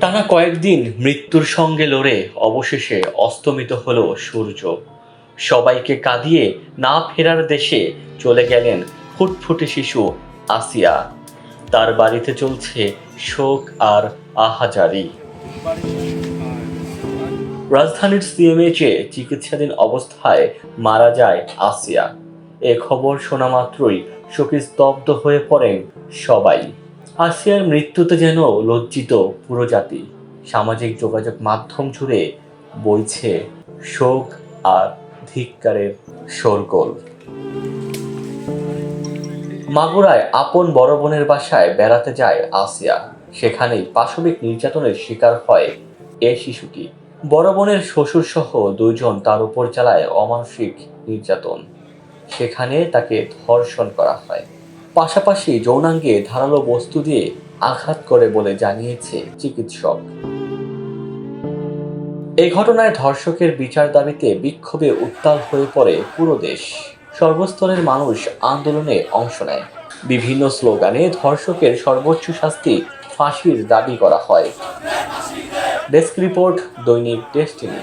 টানা কয়েকদিন মৃত্যুর সঙ্গে লড়ে অবশেষে অস্তমিত হলো সূর্য। সবাইকে কাঁদিয়ে না ফেরার দেশে চলে গেলেন ফুটফুটে শিশু আসিয়া। তার বাড়িতে চলছে শোক আর আহাজারি। রাজধানীর সিএমএইচে চিকিৎসাধীন অবস্থায় মারা যায় আসিয়া। এ খবর শোনা মাত্রই শোকে স্তব্ধ হয়ে পড়েন সবাই। আসিয়ার মৃত্যুতে যেন লজ্জিত পুরো জাতি। সামাজিক যোগাযোগ মাধ্যম জুড়ে বইছে শোক আর ধিক্কারের শোরগোল। মাগুরায় আপন বড় বোনের বাসায় বেড়াতে যায় আসিয়া। সেখানেই পাশবিক নির্যাতনের শিকার হয় এ শিশুটি। বড় বোনের শ্বশুর সহ দুইজন তার উপর চালায় অমানসিক নির্যাতন। সেখানে তাকে ধর্ষণ করা হয়, পাশাপাশি যৌনাঙ্গে ধারালো বস্তু দিয়ে আঘাত করে বলে জানিয়েছে চিকিৎসক। এই ঘটনায় ধর্ষকের বিচার দাবিতে বিক্ষোভে উত্তাল হয়ে পড়ে পুরো দেশ। সর্বস্তরের মানুষ আন্দোলনে অংশ নেয়। বিভিন্ন স্লোগানে ধর্ষকের সর্বোচ্চ শাস্তি ফাঁসির দাবি করা হয়। ডেস্ক রিপোর্ট, দৈনিক ডেস্টিনি।